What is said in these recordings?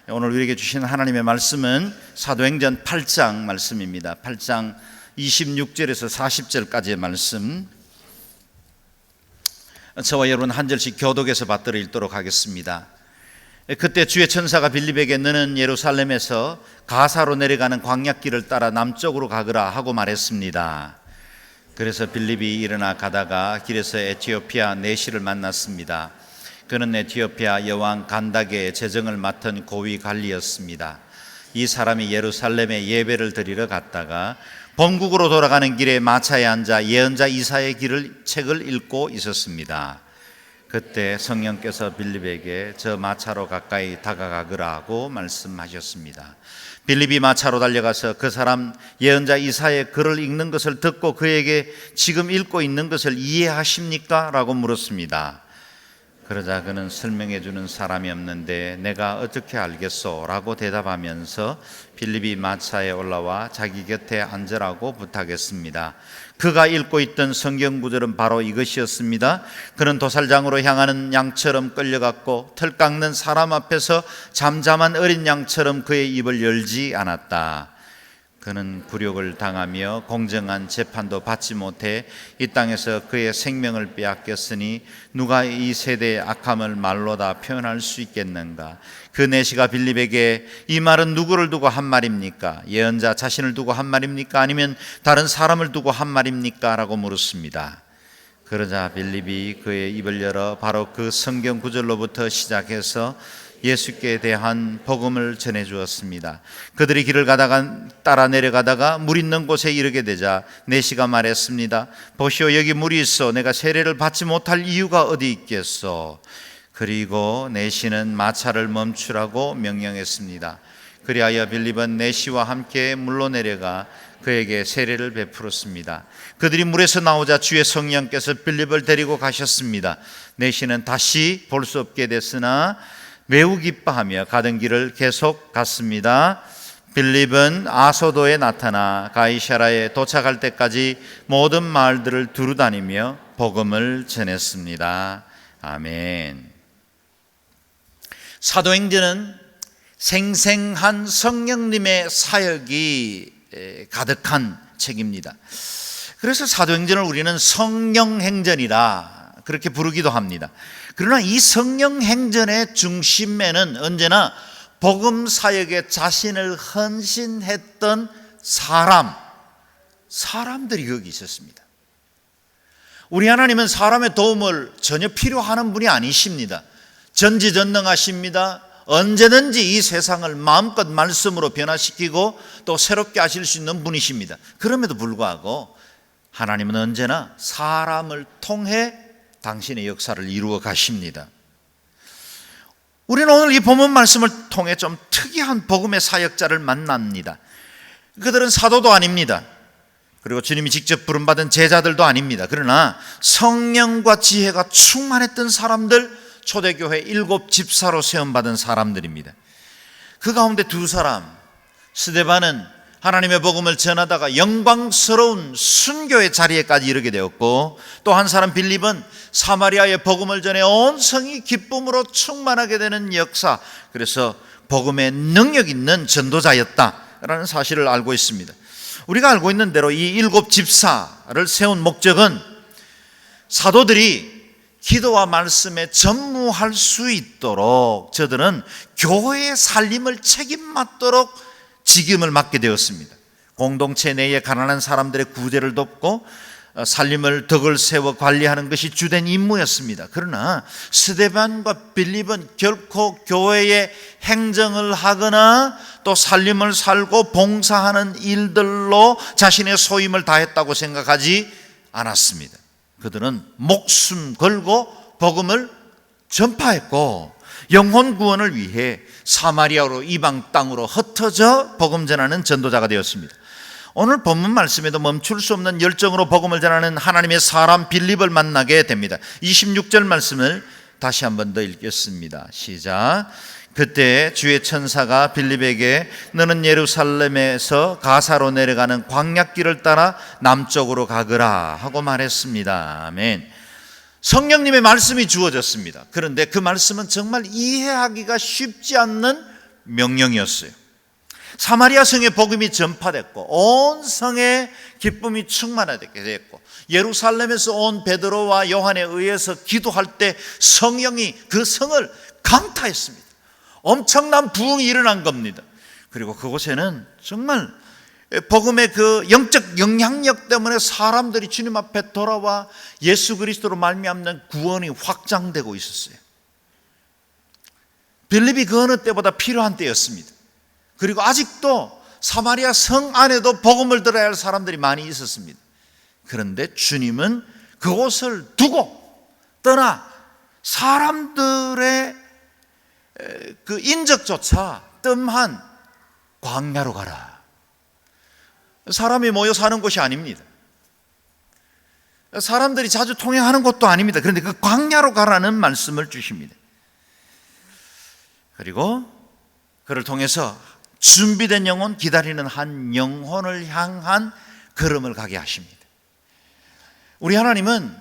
오늘 우리에게 주신 하나님의 말씀은 사도행전 8장 말씀입니다. 8장 26절에서 40절까지의 말씀, 저와 여러분 한 절씩 교독해서 받들어 읽도록 하겠습니다. 그때 주의 천사가 빌립에게 너는 예루살렘에서 가사로 내려가는 광야길을 따라 남쪽으로 가거라 하고 말했습니다. 그래서 빌립이 일어나 가다가 길에서 에티오피아 내시를 만났습니다. 그는 에티오피아 여왕 간닥의 재정을 맡은 고위 관리였습니다. 이 사람이 예루살렘에 예배를 드리러 갔다가 본국으로 돌아가는 길에 마차에 앉아 예언자 이사야의 책을 읽고 있었습니다. 그때 성령께서 빌립에게 저 마차로 가까이 다가가거라 하고 말씀하셨습니다. 빌립이 마차로 달려가서 그 사람 예언자 이사야의 글을 읽는 것을 듣고 그에게 지금 읽고 있는 것을 이해하십니까? 라고 물었습니다. 그러자 그는 설명해 주는 사람이 없는데 내가 어떻게 알겠소? 라고 대답하면서 빌립이 마차에 올라와 자기 곁에 앉으라고 부탁했습니다. 그가 읽고 있던 성경 구절은 바로 이것이었습니다. 그는 도살장으로 향하는 양처럼 끌려갔고 털 깎는 사람 앞에서 잠잠한 어린 양처럼 그의 입을 열지 않았다. 그는 굴욕을 당하며 공정한 재판도 받지 못해 이 땅에서 그의 생명을 빼앗겼으니 누가 이 세대의 악함을 말로 다 표현할 수 있겠는가? 그 내시가 빌립에게 이 말은 누구를 두고 한 말입니까? 예언자 자신을 두고 한 말입니까? 아니면 다른 사람을 두고 한 말입니까? 라고 물었습니다. 그러자 빌립이 그의 입을 열어 바로 그 성경 구절로부터 시작해서 예수께 대한 복음을 전해 주었습니다. 그들이 길을 따라 내려가다가 물 있는 곳에 이르게 되자 내시가 말했습니다. 보시오, 여기 물이 있어 내가 세례를 받지 못할 이유가 어디 있겠소? 그리고 내시는 마차를 멈추라고 명령했습니다. 그리하여 빌립은 내시와 함께 물로 내려가 그에게 세례를 베풀었습니다. 그들이 물에서 나오자 주의 성령께서 빌립을 데리고 가셨습니다. 내시는 다시 볼 수 없게 됐으나 매우 기뻐하며 가던 길을 계속 갔습니다. 빌립은 아소도에 나타나 가이사라에 도착할 때까지 모든 마을들을 두루다니며 복음을 전했습니다. 아멘. 사도행전은 생생한 성령님의 사역이 가득한 책입니다. 그래서 사도행전을 우리는 성령행전이라 그렇게 부르기도 합니다. 그러나 이 성령행전의 중심에는 언제나 복음 사역에 자신을 헌신했던 사람들이 거기 있었습니다. 우리 하나님은 사람의 도움을 전혀 필요하는 분이 아니십니다. 전지전능하십니다. 언제든지 이 세상을 마음껏 말씀으로 변화시키고 또 새롭게 하실 수 있는 분이십니다. 그럼에도 불구하고 하나님은 언제나 사람을 통해 당신의 역사를 이루어 가십니다. 우리는 오늘 이 본문 말씀을 통해 좀 특이한 복음의 사역자를 만납니다. 그들은 사도도 아닙니다. 그리고 주님이 직접 부름받은 제자들도 아닙니다. 그러나 성령과 지혜가 충만했던 사람들, 초대교회 7 집사로 세움받은 사람들입니다. 그 가운데 두 사람, 스데반은 하나님의 복음을 전하다가 영광스러운 순교의 자리에까지 이르게 되었고, 또 한 사람 빌립은 사마리아의 복음을 전해 온 성이 기쁨으로 충만하게 되는 역사, 그래서 복음의 능력 있는 전도자였다라는 사실을 알고 있습니다. 우리가 알고 있는 대로 이 7 집사를 세운 목적은 사도들이 기도와 말씀에 전무할 수 있도록 저들은 교회의 살림을 책임맡도록 직임을 맡게 되었습니다. 공동체 내에 가난한 사람들의 구제를 돕고 살림을 덕을 세워 관리하는 것이 주된 임무였습니다. 그러나 스데반과 빌립은 결코 교회의 행정을 하거나 또 살림을 살고 봉사하는 일들로 자신의 소임을 다했다고 생각하지 않았습니다. 그들은 목숨 걸고 복음을 전파했고 영혼 구원을 위해 사마리아로 이방 땅으로 흩어져 복음 전하는 전도자가 되었습니다. 오늘 본문 말씀에도 멈출 수 없는 열정으로 복음을 전하는 하나님의 사람 빌립을 만나게 됩니다. 26절 말씀을 다시 한 번 더 읽겠습니다. 시작. 그때 주의 천사가 빌립에게 너는 예루살렘에서 가사로 내려가는 광야길을 따라 남쪽으로 가거라 하고 말했습니다. 아멘. 성령님의 말씀이 주어졌습니다. 그런데 그 말씀은 정말 이해하기가 쉽지 않는 명령이었어요. 사마리아 성의 복음이 전파됐고 온 성에 기쁨이 충만하게 됐고 예루살렘에서 온 베드로와 요한에 의해서 기도할 때 성령이 그 성을 강타했습니다. 엄청난 부흥이 일어난 겁니다. 그리고 그곳에는 정말 복음의 그 영적 영향력 때문에 사람들이 주님 앞에 돌아와 예수 그리스도로 말미암는 구원이 확장되고 있었어요. 빌립이 그 어느 때보다 필요한 때였습니다. 그리고 아직도 사마리아 성 안에도 복음을 들어야 할 사람들이 많이 있었습니다. 그런데 주님은 그곳을 두고 떠나 사람들의 그 인적조차 뜸한 광야로 가라. 사람이 모여 사는 곳이 아닙니다. 사람들이 자주 통행하는 곳도 아닙니다. 그런데 그 광야로 가라는 말씀을 주십니다. 그리고 그를 통해서 준비된 영혼, 기다리는 한 영혼을 향한 걸음을 가게 하십니다. 우리 하나님은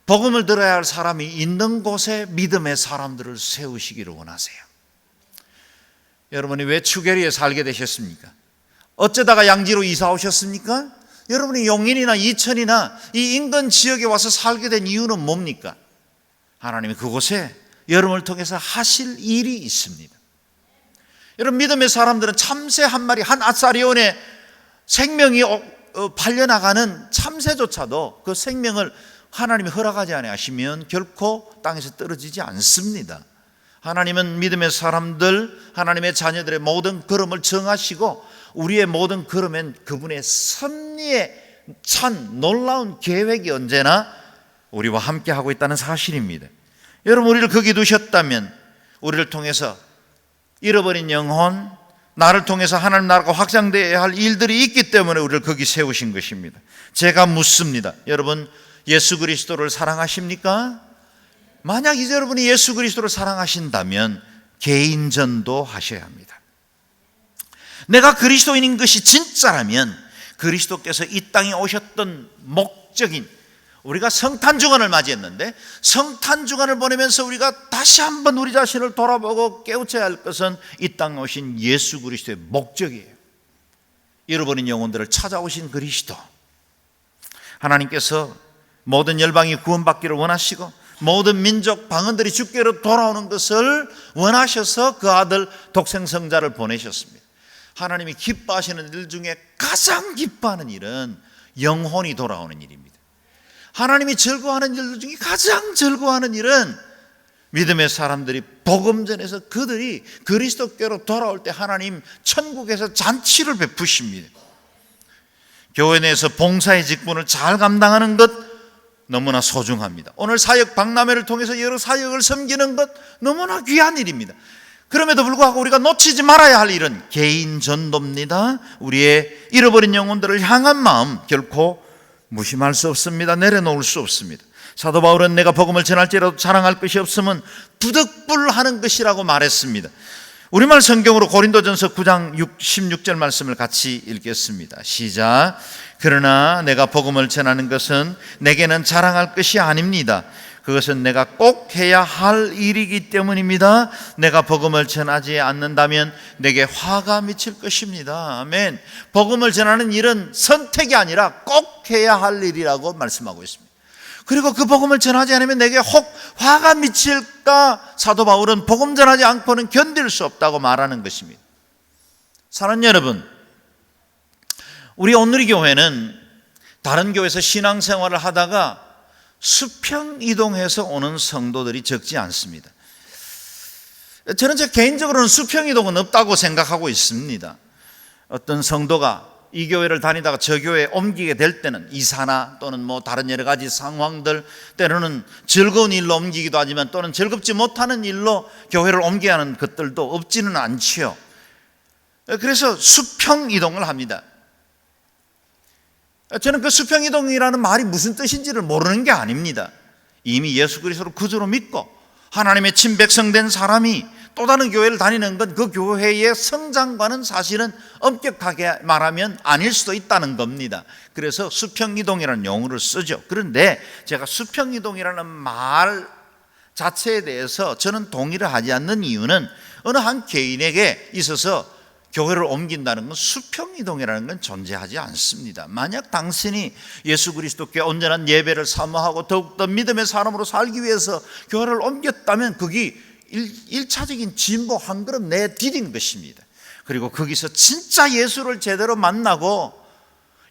복음을 들어야 할 사람이 있는 곳에 믿음의 사람들을 세우시기를 원하세요. 여러분이 왜 추계리에 살게 되셨습니까? 어쩌다가 양지로 이사 오셨습니까? 여러분이 용인이나 이천이나 이 인근 지역에 와서 살게 된 이유는 뭡니까? 하나님이 그곳에 여러분을 통해서 하실 일이 있습니다. 여러분, 믿음의 사람들은 참새 한 마리, 한 아사리온의 생명이 발려나가는 참새조차도 그 생명을 하나님이 허락하지 아니하시면 결코 땅에서 떨어지지 않습니다. 하나님은 믿음의 사람들, 하나님의 자녀들의 모든 걸음을 정하시고 우리의 모든 걸음엔 그분의 섭리에 찬 놀라운 계획이 언제나 우리와 함께하고 있다는 사실입니다. 여러분, 우리를 거기 두셨다면 우리를 통해서 잃어버린 영혼, 나를 통해서 하나님 나라가 확장되어야 할 일들이 있기 때문에 우리를 거기 세우신 것입니다. 제가 묻습니다. 여러분, 예수 그리스도를 사랑하십니까? 만약 이제 여러분이 예수 그리스도를 사랑하신다면 개인전도 하셔야 합니다. 내가 그리스도인인 것이 진짜라면 그리스도께서 이 땅에 오셨던 목적인, 우리가 성탄주간을 맞이했는데 성탄주간을 보내면서 우리가 다시 한번 우리 자신을 돌아보고 깨우쳐야 할 것은 이 땅에 오신 예수 그리스도의 목적이에요. 잃어버린 영혼들을 찾아오신 그리스도, 하나님께서 모든 열방이 구원받기를 원하시고 모든 민족 방언들이 주께로 돌아오는 것을 원하셔서 그 아들 독생성자를 보내셨습니다. 하나님이 기뻐하시는 일 중에 가장 기뻐하는 일은 영혼이 돌아오는 일입니다. 하나님이 즐거워하는 일 중에 가장 즐거워하는 일은 믿음의 사람들이 복음 전해서 그들이 그리스도께로 돌아올 때 하나님 천국에서 잔치를 베푸십니다. 교회 내에서 봉사의 직분을 잘 감당하는 것 너무나 소중합니다. 오늘 사역 박람회를 통해서 여러 사역을 섬기는 것 너무나 귀한 일입니다. 그럼에도 불구하고 우리가 놓치지 말아야 할 일은 개인 전도입니다. 우리의 잃어버린 영혼들을 향한 마음 결코 무심할 수 없습니다. 내려놓을 수 없습니다. 사도 바울은 내가 복음을 전할지라도 자랑할 것이 없으면 부득불하는 것이라고 말했습니다. 우리말 성경으로 고린도전서 9장 16절 말씀을 같이 읽겠습니다. 시작. 그러나 내가 복음을 전하는 것은 내게는 자랑할 것이 아닙니다. 그것은 내가 꼭 해야 할 일이기 때문입니다. 내가 복음을 전하지 않는다면 내게 화가 미칠 것입니다. 아멘. 복음을 전하는 일은 선택이 아니라 꼭 해야 할 일이라고 말씀하고 있습니다. 그리고 그 복음을 전하지 않으면 내게 혹 화가 미칠까 사도 바울은 복음 전하지 않고는 견딜 수 없다고 말하는 것입니다. 사랑하는 여러분, 우리 온누리 교회는 다른 교회에서 신앙생활을 하다가 수평 이동해서 오는 성도들이 적지 않습니다. 저는 제 개인적으로는 수평 이동은 없다고 생각하고 있습니다. 어떤 성도가 이 교회를 다니다가 저 교회에 옮기게 될 때는 이사나 또는 뭐 다른 여러 가지 상황들, 때로는 즐거운 일로 옮기기도 하지만 또는 즐겁지 못하는 일로 교회를 옮겨야 하는 것들도 없지는 않지요. 그래서 수평 이동을 합니다. 저는 그 수평 이동이라는 말이 무슨 뜻인지를 모르는 게 아닙니다. 이미 예수 그리스도를 구주로 믿고 하나님의 친백성된 사람이 또 다른 교회를 다니는 건 그 교회의 성장과는 사실은 엄격하게 말하면 아닐 수도 있다는 겁니다. 그래서 수평이동이라는 용어를 쓰죠. 그런데 제가 수평이동이라는 말 자체에 대해서 저는 동의를 하지 않는 이유는 어느 한 개인에게 있어서 교회를 옮긴다는 건 수평이동이라는 건 존재하지 않습니다. 만약 당신이 예수 그리스도께 온전한 예배를 사모하고 더욱더 믿음의 사람으로 살기 위해서 교회를 옮겼다면 그게 일차적인 진보 한 걸음 내디딘 것입니다. 그리고 거기서 진짜 예수를 제대로 만나고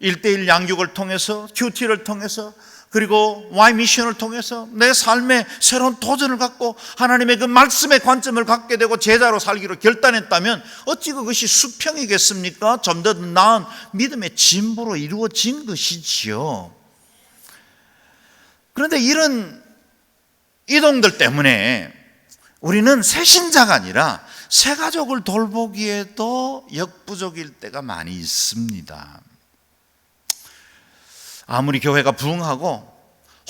1:1 양육을 통해서, 큐티를 통해서, 그리고 Y 미션을 통해서 내 삶에 새로운 도전을 갖고 하나님의 그 말씀의 관점을 갖게 되고 제자로 살기로 결단했다면 어찌 그것이 수평이겠습니까? 좀 더 나은 믿음의 진보로 이루어진 것이지요. 그런데 이런 이동들 때문에 우리는 새 신자가 아니라 새 가족을 돌보기에도 역부족일 때가 많이 있습니다. 아무리 교회가 부흥하고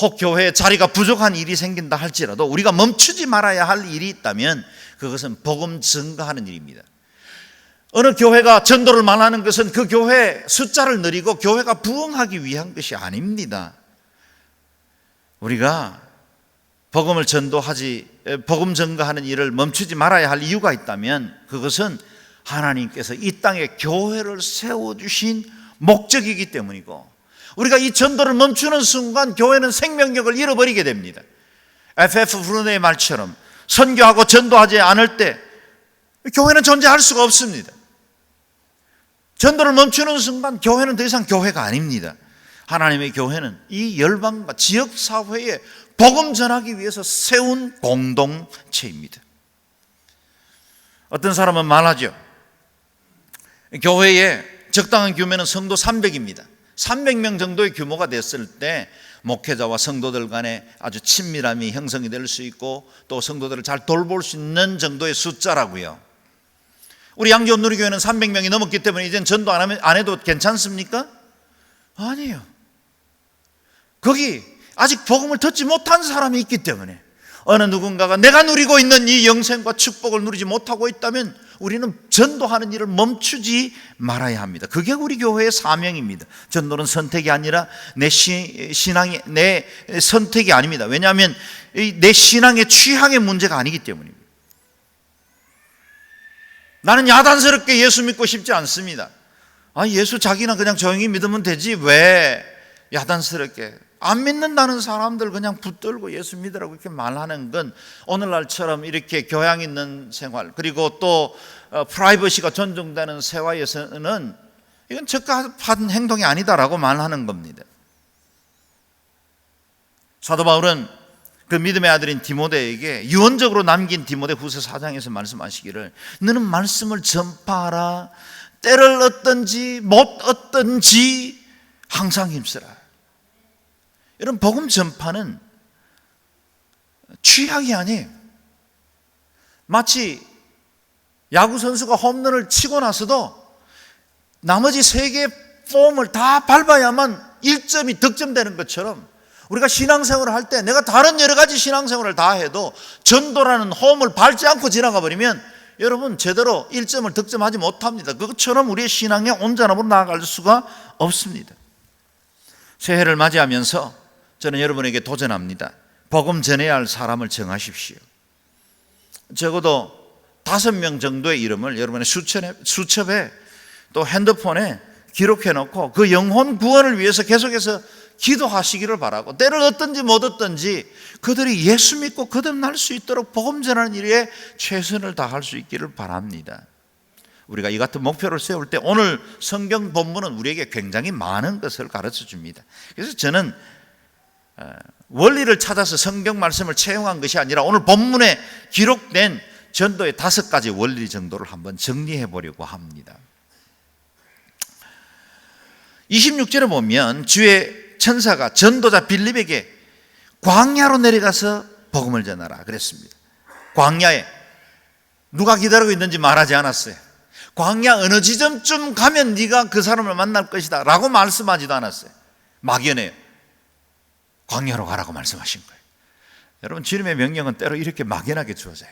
혹 교회에 자리가 부족한 일이 생긴다 할지라도 우리가 멈추지 말아야 할 일이 있다면 그것은 복음 증거하는 일입니다. 어느 교회가 전도를 말하는 것은 그 교회 숫자를 늘리고 교회가 부흥하기 위한 것이 아닙니다. 우리가 복음 증거하는 일을 멈추지 말아야 할 이유가 있다면 그것은 하나님께서 이 땅에 교회를 세워주신 목적이기 때문이고, 우리가 이 전도를 멈추는 순간 교회는 생명력을 잃어버리게 됩니다. F.F. 브루네의 말처럼 선교하고 전도하지 않을 때 교회는 존재할 수가 없습니다. 전도를 멈추는 순간 교회는 더 이상 교회가 아닙니다. 하나님의 교회는 이 열방과 지역사회에 복음 전하기 위해서 세운 공동체입니다. 어떤 사람은 말하죠. 교회의 적당한 규모는 성도 300입니다. 300명 정도의 규모가 됐을 때 목회자와 성도들 간에 아주 친밀함이 형성이 될 수 있고 또 성도들을 잘 돌볼 수 있는 정도의 숫자라고요. 우리 양지원 누리교회는 300명이 넘었기 때문에 이제는 전도 안 해도 괜찮습니까? 아니에요. 거기 아직 복음을 듣지 못한 사람이 있기 때문에 어느 누군가가 내가 누리고 있는 이 영생과 축복을 누리지 못하고 있다면 우리는 전도하는 일을 멈추지 말아야 합니다. 그게 우리 교회의 사명입니다. 전도는 선택이 아니라 내 선택이 아닙니다. 왜냐하면 내 신앙의 취향의 문제가 아니기 때문입니다. 나는 야단스럽게 예수 믿고 싶지 않습니다. 예수 자기나 그냥 조용히 믿으면 되지 왜 야단스럽게 안 믿는다는 사람들 그냥 붙들고 예수 믿으라고 이렇게 말하는 건 오늘날처럼 이렇게 교양 있는 생활 그리고 또 프라이버시가 존중되는 세화에서는 이건 적합한 행동이 아니다라고 말하는 겁니다. 사도 바울은 그 믿음의 아들인 디모데에게 유언적으로 남긴 디모데 후서 4장에서 말씀하시기를 너는 말씀을 전파하라 때를 얻든지 못 얻든지 항상 힘쓰라. 이런 복음 전파는 취약이 아니에요. 마치 야구 선수가 홈런을 치고 나서도 나머지 3개의 폼을 다 밟아야만 1점이 득점되는 것처럼 우리가 신앙생활을 할 때 내가 다른 여러 가지 신앙생활을 다 해도 전도라는 홈을 밟지 않고 지나가 버리면 여러분 제대로 1점을 득점하지 못합니다. 그것처럼 우리의 신앙의 온전함으로 나아갈 수가 없습니다. 새해를 맞이하면서 저는 여러분에게 도전합니다. 복음 전해야 할 사람을 정하십시오. 적어도 5명 정도의 이름을 여러분의 수첩에 또 핸드폰에 기록해 놓고 그 영혼 구원을 위해서 계속해서 기도하시기를 바라고, 때를 얻든지 못 얻든지 그들이 예수 믿고 거듭날 수 있도록 복음 전하는 일에 최선을 다할 수 있기를 바랍니다. 우리가 이 같은 목표를 세울 때 오늘 성경 본문은 우리에게 굉장히 많은 것을 가르쳐 줍니다. 그래서 저는 원리를 찾아서 성경 말씀을 채용한 것이 아니라 오늘 본문에 기록된 전도의 5가지 원리 정도를 한번 정리해 보려고 합니다. 26절에 보면 주의 천사가 전도자 빌립에게 광야로 내려가서 복음을 전하라 그랬습니다. 광야에 누가 기다리고 있는지 말하지 않았어요. 광야 어느 지점쯤 가면 네가 그 사람을 만날 것이다 라고 말씀하지도 않았어요. 막연해요. 광야로 가라고 말씀하신 거예요. 여러분, 주님의 명령은 때로 이렇게 막연하게 주어져요.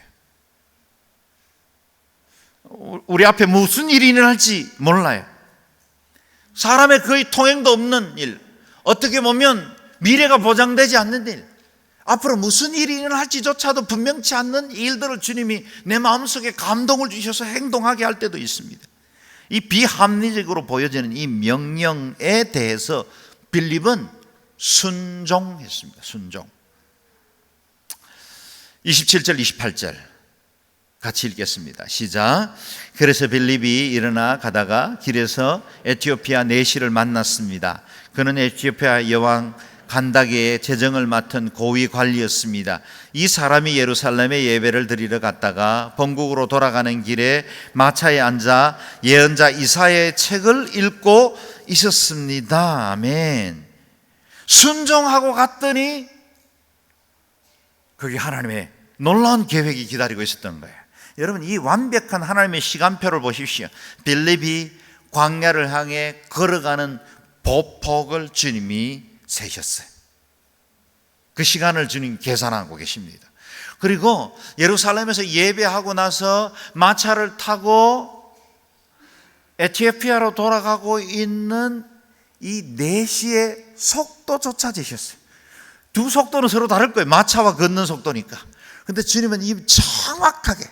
우리 앞에 무슨 일이 일어날지 몰라요. 사람의 거의 통행도 없는 일, 어떻게 보면 미래가 보장되지 않는 일, 앞으로 무슨 일이 일어날지조차도 분명치 않는 일들을 주님이 내 마음속에 감동을 주셔서 행동하게 할 때도 있습니다. 이 비합리적으로 보여지는 이 명령에 대해서 빌립은 순종했습니다. 순종. 27절 28절 같이 읽겠습니다. 시작. 그래서 빌립이 일어나 가다가 길에서 에티오피아 내시를 만났습니다. 그는 에티오피아 여왕 간다게의 재정을 맡은 고위 관리였습니다. 이 사람이 예루살렘에 예배를 드리러 갔다가 본국으로 돌아가는 길에 마차에 앉아 예언자 이사야의 책을 읽고 있었습니다. 아멘. 순종하고 갔더니 거기 하나님의 놀라운 계획이 기다리고 있었던 거예요. 여러분, 이 완벽한 하나님의 시간표를 보십시오. 빌립이 광야를 향해 걸어가는 보폭을 주님이 세셨어요. 그 시간을 주님 계산하고 계십니다. 그리고 예루살렘에서 예배하고 나서 마차를 타고 에티오피아로 돌아가고 있는 이 내시의 속도조차 재셨어요. 두 속도는 서로 다를 거예요. 마차와 걷는 속도니까. 근데 주님은 이 정확하게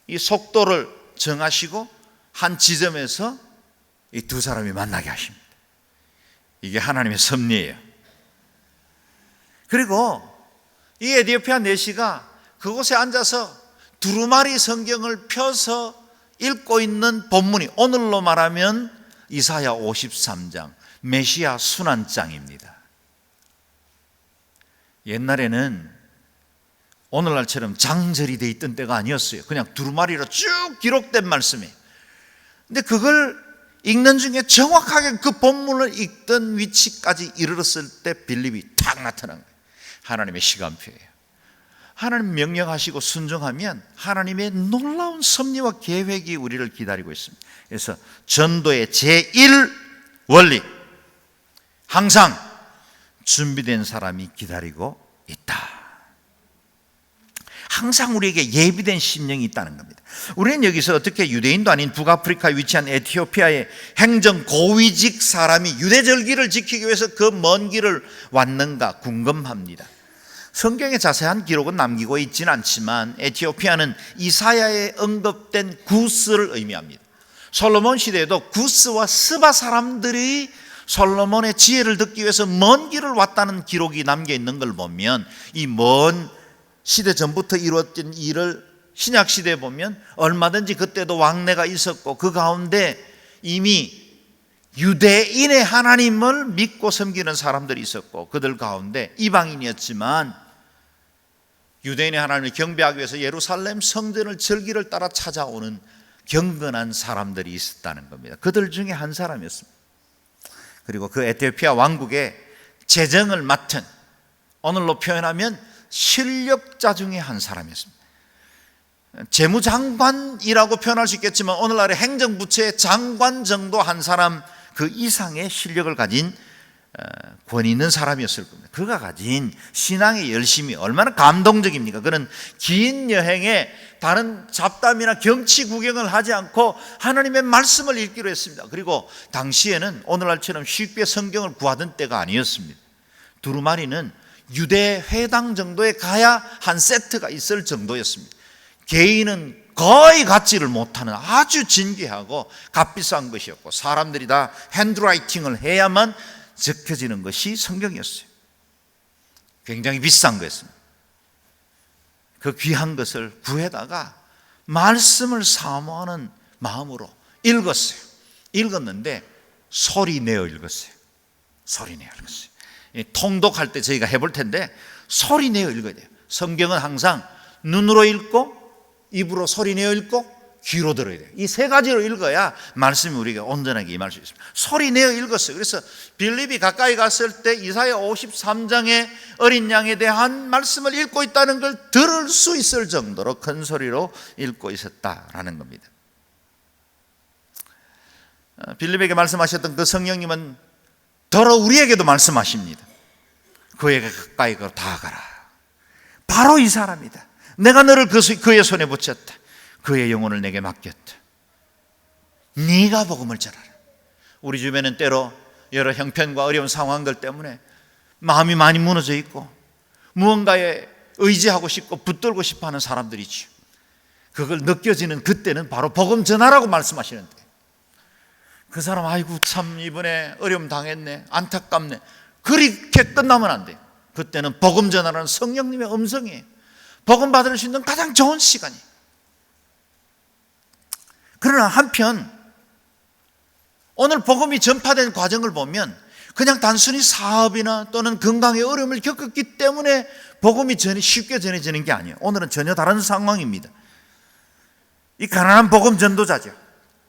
이 속도를 정하시고 한 지점에서 이 두 사람이 만나게 하십니다. 이게 하나님의 섭리예요. 그리고 이 에티오피아 내시가 그곳에 앉아서 두루마리 성경을 펴서 읽고 있는 본문이 오늘로 말하면 이사야 53장 메시아 순환장입니다. 옛날에는 오늘날처럼 장절이 돼 있던 때가 아니었어요. 그냥 두루마리로 쭉 기록된 말씀이에요. 근데 그걸 읽는 중에 정확하게 그 본문을 읽던 위치까지 이르렀을 때 빌립이 탁 나타난 거예요. 하나님의 시간표예요. 하나님 명령하시고 순종하면 하나님의 놀라운 섭리와 계획이 우리를 기다리고 있습니다. 그래서 전도의 제1 원리, 항상 준비된 사람이 기다리고 있다. 항상 우리에게 예비된 심령이 있다는 겁니다. 우리는 여기서 어떻게 유대인도 아닌 북아프리카에 위치한 에티오피아의 행정 고위직 사람이 유대절기를 지키기 위해서 그 먼 길을 왔는가 궁금합니다. 성경에 자세한 기록은 남기고 있지는 않지만 에티오피아는 이사야에 언급된 구스를 의미합니다. 솔로몬 시대에도 구스와 스바 사람들이 솔로몬의 지혜를 듣기 위해서 먼 길을 왔다는 기록이 남겨 있는 걸 보면 이 먼 시대 전부터 이루어진 일을 신약 시대에 보면 얼마든지 그때도 왕래가 있었고 그 가운데 이미 유대인의 하나님을 믿고 섬기는 사람들이 있었고 그들 가운데 이방인이었지만 유대인의 하나님을 경배하기 위해서 예루살렘 성전을 절기를 따라 찾아오는 경건한 사람들이 있었다는 겁니다. 그들 중에 한 사람이었습니다. 그리고 그 에티오피아 왕국의 재정을 맡은, 오늘로 표현하면 실력자 중에 한 사람이었습니다. 재무장관이라고 표현할 수 있겠지만 오늘날의 행정부처의 장관 정도 한 사람 그 이상의 실력을 가진 권위 있는 사람이었을 겁니다. 그가 가진 신앙의 열심이 얼마나 감동적입니까? 그는 긴 여행에 다른 잡담이나 경치 구경을 하지 않고 하나님의 말씀을 읽기로 했습니다. 그리고 당시에는 오늘날처럼 쉽게 성경을 구하던 때가 아니었습니다. 두루마리는 유대 회당 정도에 가야 한 세트가 있을 정도였습니다. 개인은 거의 갖지를 못하는 아주 진귀하고 값비싼 것이었고 사람들이 다 핸드라이팅을 해야만 적혀지는 것이 성경이었어요. 굉장히 비싼 거였습니다. 그 귀한 것을 구해다가 말씀을 사모하는 마음으로 읽었어요. 읽었는데 소리 내어 읽었어요. 소리 내어 읽었어요. 통독할 때 저희가 해볼 텐데 소리 내어 읽어야 돼요. 성경은 항상 눈으로 읽고 입으로 소리 내어 읽고 귀로 들어야 돼요. 이 세 가지로 읽어야 말씀이 우리에게 온전하게 임할 수 있습니다. 소리 내어 읽었어요. 그래서 빌립이 가까이 갔을 때 이사야 53장의 어린 양에 대한 말씀을 읽고 있다는 걸 들을 수 있을 정도로 큰 소리로 읽고 있었다라는 겁니다. 빌립에게 말씀하셨던 그 성령님은 더러 우리에게도 말씀하십니다. 그에게 가까이 다가가라. 바로 이 사람이다. 내가 너를 그의 손에 붙였다. 그의 영혼을 내게 맡겼다. 네가 복음을 전하라. 우리 주변은 때로 여러 형편과 어려운 상황들 때문에 마음이 많이 무너져 있고 무언가에 의지하고 싶고 붙들고 싶어 하는 사람들이죠. 그걸 느껴지는 그때는 바로 복음 전하라고 말씀하시는데, 그 사람 아이고 참 이번에 어려움 당했네, 안타깝네, 그렇게 끝나면 안 돼요. 그때는 복음 전하라는 성령님의 음성이에요. 복음 받을 수 있는 가장 좋은 시간이에요. 그러나 한편 오늘 복음이 전파된 과정을 보면 그냥 단순히 사업이나 또는 건강의 어려움을 겪었기 때문에 복음이 쉽게 전해지는 게 아니에요. 오늘은 전혀 다른 상황입니다. 이 가난한 복음 전도자죠.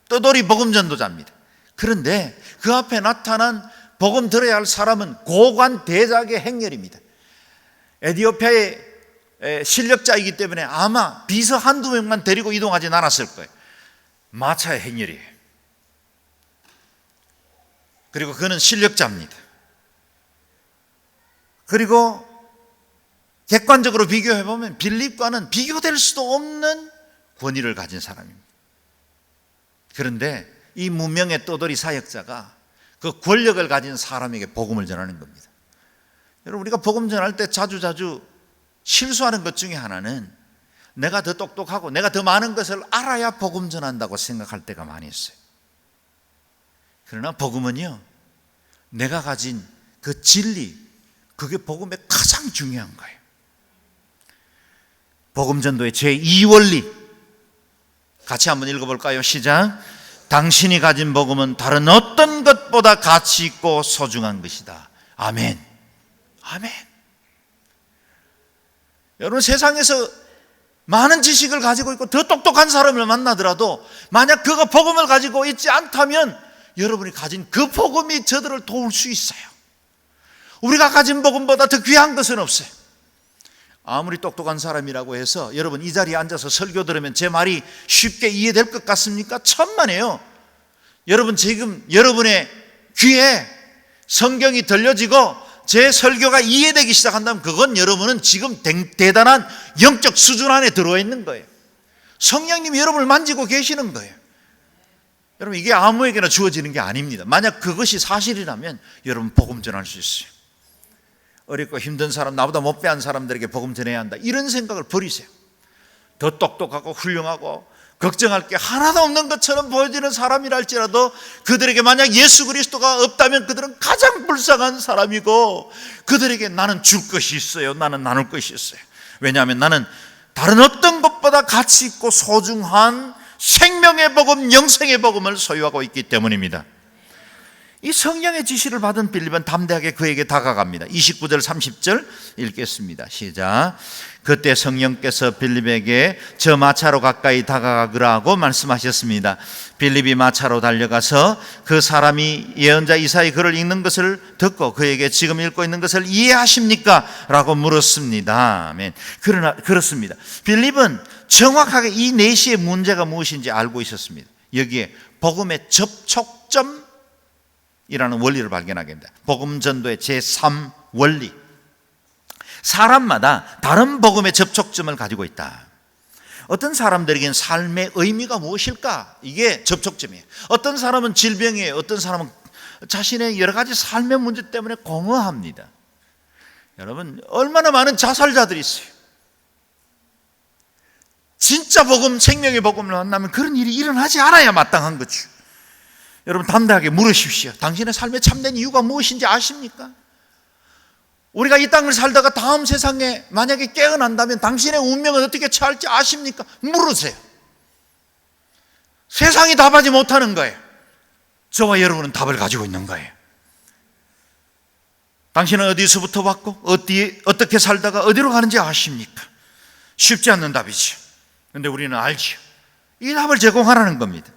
떠돌이 복음 전도자입니다. 그런데 그 앞에 나타난 복음 들어야 할 사람은 고관 대작의 행렬입니다. 에티오피아의 실력자이기 때문에 아마 비서 한두 명만 데리고 이동하진 않았을 거예요. 마차의 행렬이에요. 그리고 그는 실력자입니다. 그리고 객관적으로 비교해보면 빌립과는 비교될 수도 없는 권위를 가진 사람입니다. 그런데 이 무명의 떠돌이 사역자가 그 권력을 가진 사람에게 복음을 전하는 겁니다. 여러분, 우리가 복음 전할 때 자주 실수하는 것 중에 하나는 내가 더 똑똑하고 내가 더 많은 것을 알아야 복음 전한다고 생각할 때가 많이 있어요. 그러나 복음은요, 내가 가진 그 진리, 그게 복음의 가장 중요한 거예요. 복음 전도의 제2원리 같이 한번 읽어볼까요? 시작. 당신이 가진 복음은 다른 어떤 것보다 가치 있고 소중한 것이다. 아멘. 아멘. 여러분, 세상에서 많은 지식을 가지고 있고 더 똑똑한 사람을 만나더라도 만약 그가 복음을 가지고 있지 않다면 여러분이 가진 그 복음이 저들을 도울 수 있어요. 우리가 가진 복음보다 더 귀한 것은 없어요. 아무리 똑똑한 사람이라고 해서 여러분 이 자리에 앉아서 설교 들으면 제 말이 쉽게 이해될 것 같습니까? 천만에요. 여러분, 지금 여러분의 귀에 성경이 들려지고 제 설교가 이해되기 시작한다면 그건 여러분은 지금 대단한 영적 수준 안에 들어와 있는 거예요. 성령님이 여러분을 만지고 계시는 거예요. 여러분, 이게 아무에게나 주어지는 게 아닙니다. 만약 그것이 사실이라면 여러분 복음 전할 수 있어요. 어렵고 힘든 사람, 나보다 못 배운 사람들에게 복음 전해야 한다, 이런 생각을 버리세요. 더 똑똑하고 훌륭하고 걱정할 게 하나도 없는 것처럼 보여지는 사람이랄지라도 그들에게 만약 예수 그리스도가 없다면 그들은 가장 불쌍한 사람이고, 그들에게 나는 줄 것이 있어요, 나는 나눌 것이 있어요. 왜냐하면 나는 다른 어떤 것보다 가치 있고 소중한 생명의 복음, 영생의 복음을 소유하고 있기 때문입니다. 이 성령의 지시를 받은 빌립은 담대하게 그에게 다가갑니다. 29절 30절 읽겠습니다. 시작. 그때 성령께서 빌립에게 저 마차로 가까이 다가가라고 말씀하셨습니다. 빌립이 마차로 달려가서 그 사람이 예언자 이사야의 글을 읽는 것을 듣고 그에게 지금 읽고 있는 것을 이해하십니까? 라고 물었습니다. 아멘. 그러나 그렇습니다. 빌립은 정확하게 이 내시의 문제가 무엇인지 알고 있었습니다. 여기에 복음의 접촉점 이라는 원리를 발견하게 됩니다. 복음 전도의 제3원리. 사람마다 다른 복음의 접촉점을 가지고 있다. 어떤 사람들에게는 삶의 의미가 무엇일까? 이게 접촉점이에요. 어떤 사람은 질병이에요. 어떤 사람은 자신의 여러 가지 삶의 문제 때문에 공허합니다. 여러분, 얼마나 많은 자살자들이 있어요. 진짜 복음, 생명의 복음을 만나면 그런 일이 일어나지 않아야 마땅한 거죠. 여러분, 담대하게 물으십시오. 당신의 삶의 참된 이유가 무엇인지 아십니까? 우리가 이 땅을 살다가 다음 세상에 만약에 깨어난다면 당신의 운명은 어떻게 처할지 아십니까? 물으세요. 세상이 답하지 못하는 거예요. 저와 여러분은 답을 가지고 있는 거예요. 당신은 어디서부터 왔고 어떻게 살다가 어디로 가는지 아십니까? 쉽지 않는 답이죠. 그런데 우리는 알죠. 이 답을 제공하라는 겁니다.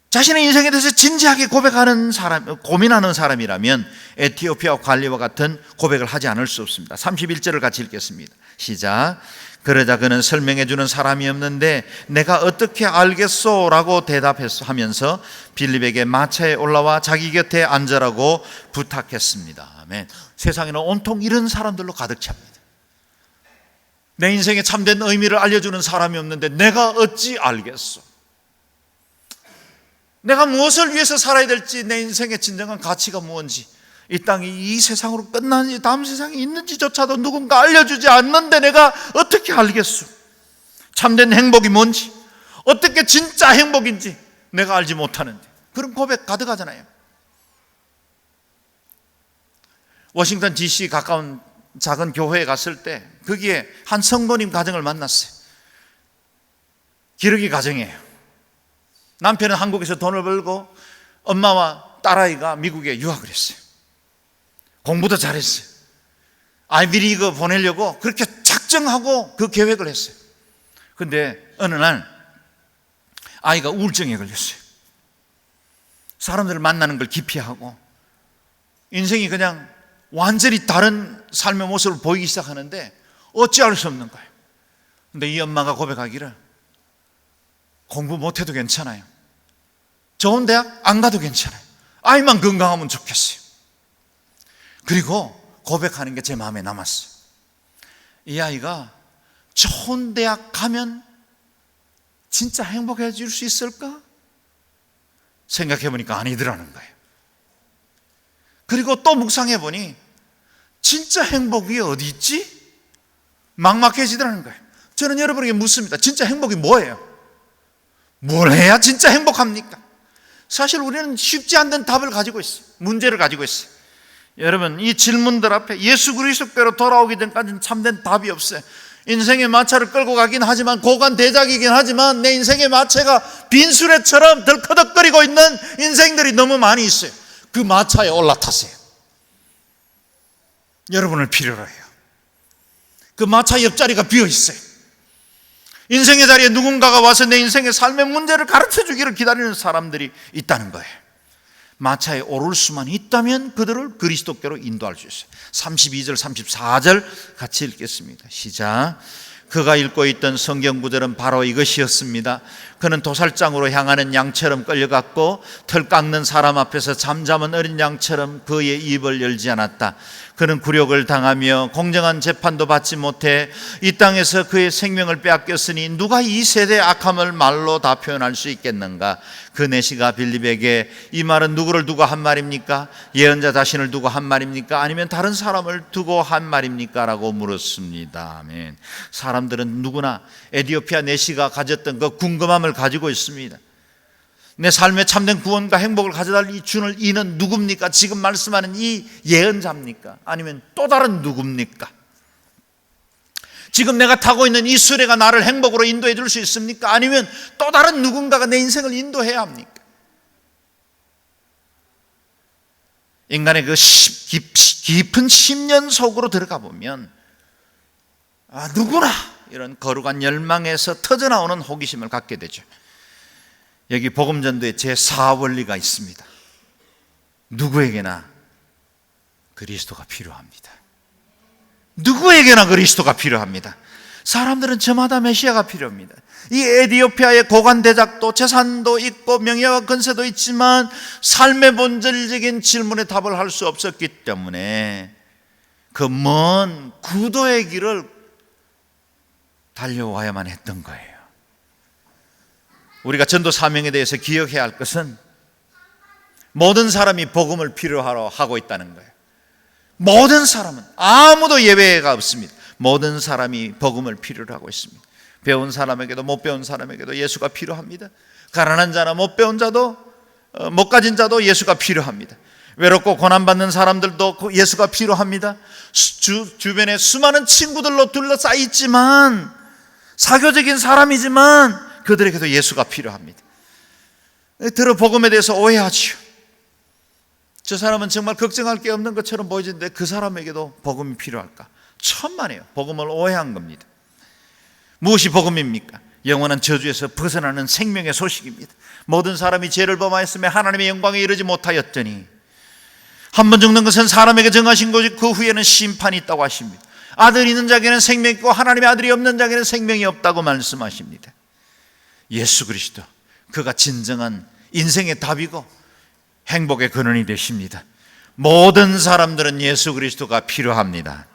자신의 인생에 대해서 진지하게 고백하는 사람, 고민하는 사람이라면 에티오피아 관리와 같은 고백을 하지 않을 수 없습니다. 31절을 같이 읽겠습니다. 시작. 그러자 그는 설명해 주는 사람이 없는데 내가 어떻게 알겠소? 라고 대답하면서 빌립에게 마차에 올라와 자기 곁에 앉으라고 부탁했습니다. 아멘. 세상에는 온통 이런 사람들로 가득 찹니다. 내 인생의 참된 의미를 알려주는 사람이 없는데 내가 어찌 알겠소? 내가 무엇을 위해서 살아야 될지, 내 인생의 진정한 가치가 무엇인지 이 땅이 이 세상으로 끝나는지 다음 세상에 있는지조차도 누군가 알려주지 않는데 내가 어떻게 알겠소? 참된 행복이 뭔지, 어떻게 진짜 행복인지 내가 알지 못하는데, 그런 고백 가득하잖아요. 워싱턴 DC 가까운 작은 교회에 갔을 때 거기에 한 성도님 가정을 만났어요. 기러기 가정이에요. 남편은 한국에서 돈을 벌고 엄마와 딸아이가 미국에 유학을 했어요. 공부도 잘했어요. 아이비리그 보내려고 그렇게 작정하고 그 계획을 했어요. 근데 어느 날 아이가 우울증에 걸렸어요. 사람들을 만나는 걸 기피하고 인생이 그냥 완전히 다른 삶의 모습을 보이기 시작하는데 어찌할 수 없는 거예요. 근데 이 엄마가 고백하기를, 공부 못해도 괜찮아요. 좋은 대학 안 가도 괜찮아요. 아이만 건강하면 좋겠어요. 그리고 고백하는 게 제 마음에 남았어요. 이 아이가 좋은 대학 가면 진짜 행복해질 수 있을까? 생각해 보니까 아니더라는 거예요. 그리고 또 묵상해 보니 진짜 행복이 어디 있지? 막막해지더라는 거예요. 저는 여러분에게 묻습니다. 진짜 행복이 뭐예요? 뭘 해야 진짜 행복합니까? 사실 우리는 쉽지 않는 답을 가지고 있어요. 문제를 가지고 있어요. 여러분, 이 질문들 앞에 예수 그리스도께로 돌아오기 전까지는 참된 답이 없어요. 인생의 마차를 끌고 가긴 하지만, 고관대작이긴 하지만 내 인생의 마차가 빈수레처럼 덜커덕거리고 있는 인생들이 너무 많이 있어요. 그 마차에 올라타세요. 여러분을 필요로 해요. 그 마차 옆자리가 비어있어요. 인생의 자리에 누군가가 와서 내 인생의 삶의 문제를 가르쳐 주기를 기다리는 사람들이 있다는 거예요. 마차에 오를 수만 있다면 그들을 그리스도께로 인도할 수 있어요. 32절 34절 같이 읽겠습니다. 시작. 그가 읽고 있던 성경 구절은 바로 이것이었습니다. 그는 도살장으로 향하는 양처럼 끌려갔고 털 깎는 사람 앞에서 잠잠한 어린 양처럼 그의 입을 열지 않았다. 그는 굴욕을 당하며 공정한 재판도 받지 못해 이 땅에서 그의 생명을 빼앗겼으니 누가 이 세대의 악함을 말로 다 표현할 수 있겠는가? 그 내시가 빌립에게 이 말은 누구를 두고 한 말입니까? 예언자 자신을 두고 한 말입니까? 아니면 다른 사람을 두고 한 말입니까? 라고 물었습니다. 아멘. 사람들은 누구나 에티오피아 내시가 가졌던 그 궁금함을 가지고 있습니다. 내 삶에 참된 구원과 행복을 가져다 주는 이는 누굽니까? 지금 말씀하는 이 예언자입니까? 아니면 또 다른 누굽니까? 지금 내가 타고 있는 이 수레가 나를 행복으로 인도해 줄 수 있습니까? 아니면 또 다른 누군가가 내 인생을 인도해야 합니까? 인간의 그 깊은 심년 속으로 들어가 보면 누구나 이런 거룩한 열망에서 터져나오는 호기심을 갖게 되죠. 여기 복음전도의 제4원리가 있습니다. 누구에게나 그리스도가 필요합니다. 누구에게나 그리스도가 필요합니다. 사람들은 저마다 메시아가 필요합니다. 이 에티오피아의 고관대작도 재산도 있고 명예와 권세도 있지만 삶의 본질적인 질문에 답을 할 수 없었기 때문에 그 먼 구도의 길을 달려와야만 했던 거예요. 우리가 전도 사명에 대해서 기억해야 할 것은 모든 사람이 복음을 필요로 하고 있다는 거예요. 모든 사람은, 아무도 예외가 없습니다. 모든 사람이 복음을 필요로 하고 있습니다. 배운 사람에게도 못 배운 사람에게도 예수가 필요합니다. 가난한 자나 못 배운 자도 못 가진 자도 예수가 필요합니다. 외롭고 고난받는 사람들도 예수가 필요합니다. 주변에 수많은 친구들로 둘러싸여 있지만, 사교적인 사람이지만 그들에게도 예수가 필요합니다. 들어 복음에 대해서 오해하지요. 저 사람은 정말 걱정할 게 없는 것처럼 보이는데 그 사람에게도 복음이 필요할까? 천만에요. 복음을 오해한 겁니다. 무엇이 복음입니까? 영원한 저주에서 벗어나는 생명의 소식입니다. 모든 사람이 죄를 범하였으며 하나님의 영광에 이르지 못하였더니 한 번 죽는 것은 사람에게 정하신 것이 그 후에는 심판이 있다고 하십니다. 아들 있는 자에게는 생명이 있고 하나님의 아들이 없는 자에게는 생명이 없다고 말씀하십니다. 예수 그리스도, 그가 진정한 인생의 답이고 행복의 근원이 되십니다. 모든 사람들은 예수 그리스도가 필요합니다.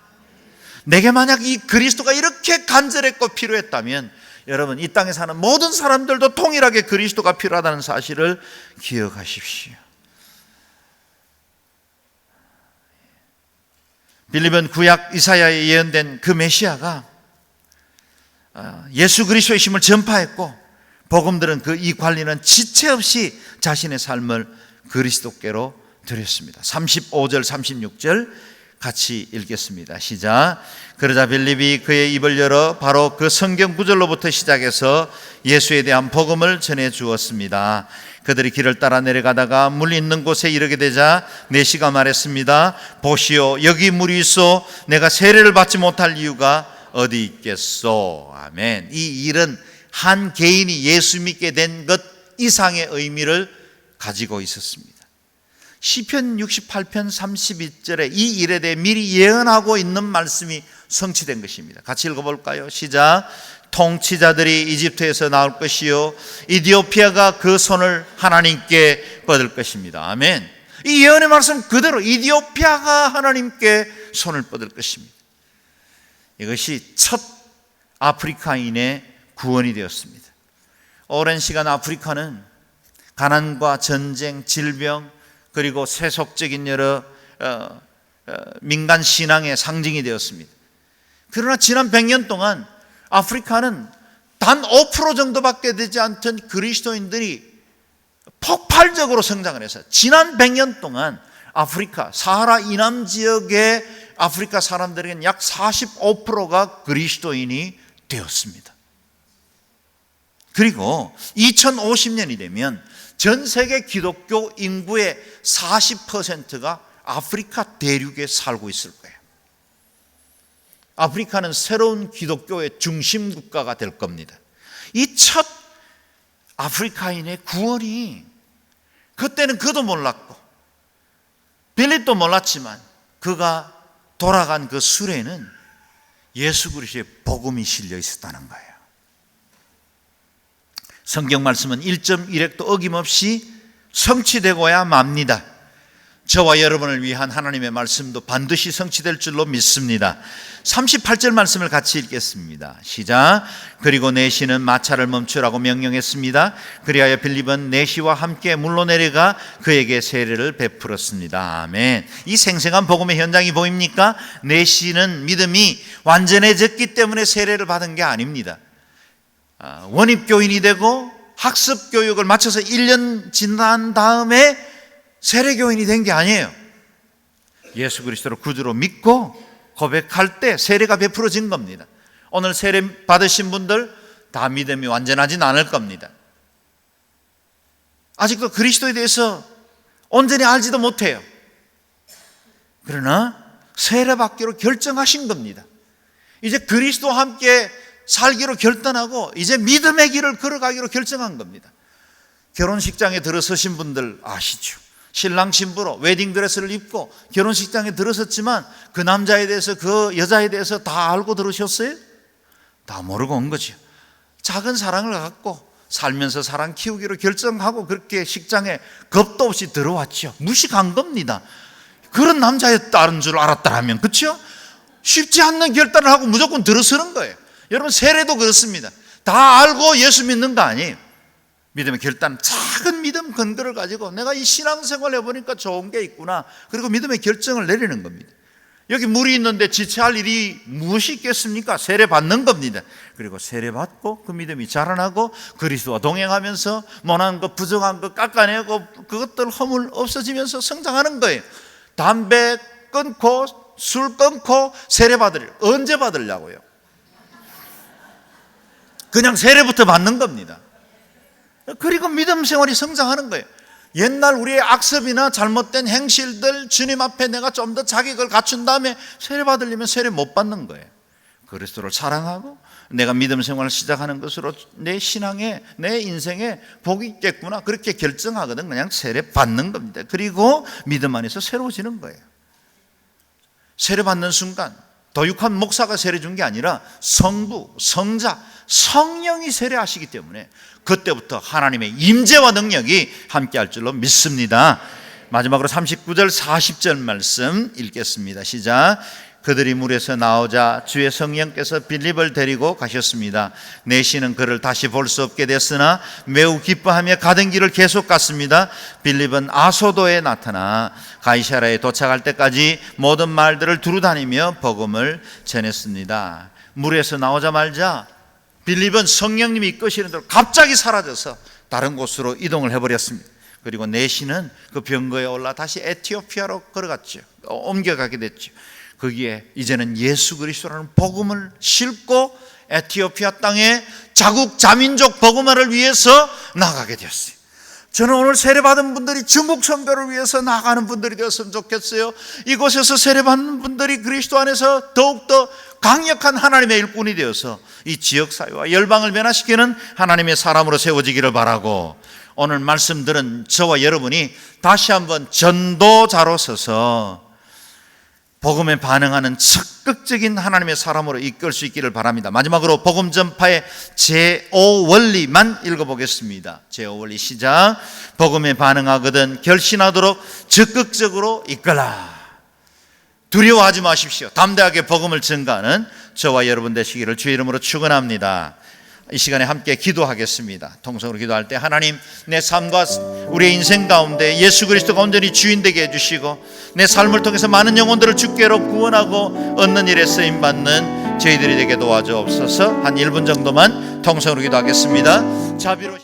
내게 만약 이 그리스도가 이렇게 간절했고 필요했다면 여러분, 이 땅에 사는 모든 사람들도 동일하게 그리스도가 필요하다는 사실을 기억하십시오. 빌립은 구약 이사야에 예언된 그 메시아가 예수 그리스도의 힘을 전파했고, 복음 들은 그 이 관리는 지체 없이 자신의 삶을 그리스도께로 드렸습니다. 35절 36절 같이 읽겠습니다. 시작. 그러자 빌립이 그의 입을 열어 바로 그 성경 구절로부터 시작해서 예수에 대한 복음을 전해 주었습니다. 그들이 길을 따라 내려가다가 물 있는 곳에 이르게 되자 내시가 말했습니다. 보시오, 여기 물이 있어 내가 세례를 받지 못할 이유가 어디 있겠소. 아멘. 이 일은 한 개인이 예수 믿게 된 것 이상의 의미를 가지고 있었습니다. 시편 68편 32절에 이 일에 대해 미리 예언하고 있는 말씀이 성취된 것입니다. 같이 읽어볼까요? 시작. 통치자들이 이집트에서 나올 것이요 이디오피아가 그 손을 하나님께 뻗을 것입니다. 아멘. 이 예언의 말씀 그대로 이디오피아가 하나님께 손을 뻗을 것입니다. 이것이 첫 아프리카인의 구원이 되었습니다. 오랜 시간 아프리카는 가난과 전쟁, 질병, 그리고 세속적인 여러 민간 신앙의 상징이 되었습니다. 그러나 지난 100년 동안 아프리카는 단 5% 정도밖에 되지 않던 그리스도인들이 폭발적으로 성장을 해서 지난 100년 동안 아프리카, 사하라 이남 지역의 아프리카 사람들에게는 약 45%가 그리스도인이 되었습니다. 그리고 2050년이 되면 전 세계 기독교 인구의 40%가 아프리카 대륙에 살고 있을 거예요. 아프리카는 새로운 기독교의 중심 국가가 될 겁니다. 이 첫 아프리카인의 구원이, 그때는 그도 몰랐고 빌립도 몰랐지만 그가 돌아간 그 수레는 예수 그리스도의 복음이 실려 있었다는 거예요. 성경 말씀은 1.1획도 어김없이 성취되고야 맙니다. 저와 여러분을 위한 하나님의 말씀도 반드시 성취될 줄로 믿습니다. 38절 말씀을 같이 읽겠습니다. 시작. 그리고 내시는 마차를 멈추라고 명령했습니다. 그리하여 빌립은 내시와 함께 물로 내려가 그에게 세례를 베풀었습니다. 아멘. 이 생생한 복음의 현장이 보입니까? 내시는 믿음이 완전해졌기 때문에 세례를 받은 게 아닙니다. 원입교인이 되고 학습교육을 마쳐서 1년 지난 다음에 세례교인이 된 게 아니에요. 예수 그리스도를 구주로 믿고 고백할 때 세례가 베풀어진 겁니다. 오늘 세례 받으신 분들 다 믿음이 완전하진 않을 겁니다. 아직도 그리스도에 대해서 온전히 알지도 못해요. 그러나 세례 받기로 결정하신 겁니다. 이제 그리스도와 함께 살기로 결단하고 이제 믿음의 길을 걸어가기로 결정한 겁니다. 결혼식장에 들어서신 분들 아시죠? 신랑 신부로 웨딩드레스를 입고 결혼식장에 들어섰지만 그 남자에 대해서 그 여자에 대해서 다 알고 들으셨어요? 다 모르고 온 거죠. 작은 사랑을 갖고 살면서 사랑 키우기로 결정하고 그렇게 식장에 겁도 없이 들어왔죠. 무식한 겁니다. 그런 남자였다는 줄 알았다면, 그렇죠? 쉽지 않는 결단을 하고 무조건 들어서는 거예요. 여러분, 세례도 그렇습니다. 다 알고 예수 믿는 거 아니에요. 믿음의 결단, 작은 믿음 근거를 가지고 내가 이 신앙생활 해보니까 좋은 게 있구나, 그리고 믿음의 결정을 내리는 겁니다. 여기 물이 있는데 지체할 일이 무엇이 있겠습니까? 세례 받는 겁니다. 그리고 세례 받고 그 믿음이 자라나고 그리스도와 동행하면서 모난 것, 부정한 것 깎아내고 그것들 허물 없어지면서 성장하는 거예요. 담배 끊고 술 끊고 세례 받으려, 언제 받으려고요? 그냥 세례부터 받는 겁니다. 그리고 믿음 생활이 성장하는 거예요. 옛날 우리의 악습이나 잘못된 행실들 주님 앞에 내가 좀 더 자격을 갖춘 다음에 세례 받으려면 세례 못 받는 거예요. 그리스도를 사랑하고 내가 믿음 생활을 시작하는 것으로 내 신앙에, 내 인생에 복이 있겠구나, 그렇게 결정하거든. 그냥 세례 받는 겁니다. 그리고 믿음 안에서 새로워지는 거예요. 세례 받는 순간 도육한 목사가 세례 준 게 아니라 성부, 성자, 성령이 세례하시기 때문에 그때부터 하나님의 임재와 능력이 함께할 줄로 믿습니다. 마지막으로 39절 40절 말씀 읽겠습니다. 시작. 그들이 물에서 나오자 주의 성령께서 빌립을 데리고 가셨습니다. 내시는 그를 다시 볼 수 없게 됐으나 매우 기뻐하며 가던 길을 계속 갔습니다. 빌립은 아소도에 나타나 가이사라에 도착할 때까지 모든 말들을 두루다니며 복음을 전했습니다. 물에서 나오자마자 빌립은 성령님이 이끄시는 대로 갑자기 사라져서 다른 곳으로 이동을 해버렸습니다. 그리고 내시는 그 병거에 올라 다시 에티오피아로 걸어갔죠. 옮겨가게 됐죠. 거기에 이제는 예수 그리스도라는 복음을 싣고 에티오피아 땅에 자국 자민족 복음화를 위해서 나가게 되었어요. 저는 오늘 세례받은 분들이 중국 선교를 위해서 나가는 분들이 되었으면 좋겠어요. 이곳에서 세례받는 분들이 그리스도 안에서 더욱더 강력한 하나님의 일꾼이 되어서 이 지역사회와 열방을 변화시키는 하나님의 사람으로 세워지기를 바라고, 오늘 말씀들은 저와 여러분이 다시 한번 전도자로 서서 복음에 반응하는 적극적인 하나님의 사람으로 이끌 수 있기를 바랍니다. 마지막으로 복음 전파의 제5원리만 읽어보겠습니다. 제5원리 시작. 복음에 반응하거든 결신하도록 적극적으로 이끌라. 두려워하지 마십시오. 담대하게 복음을 전가하는 저와 여러분 되시기를 주의 이름으로 축원합니다. 이 시간에 함께 기도하겠습니다. 통성으로 기도할 때 하나님, 내 삶과 우리의 인생 가운데 예수 그리스도가 온전히 주인 되게 해주시고 내 삶을 통해서 많은 영혼들을 주께로 구원하고 얻는 일에 쓰임받는 저희들이 되게 도와주옵소서. 한 1분 정도만 통성으로 기도하겠습니다. 자비로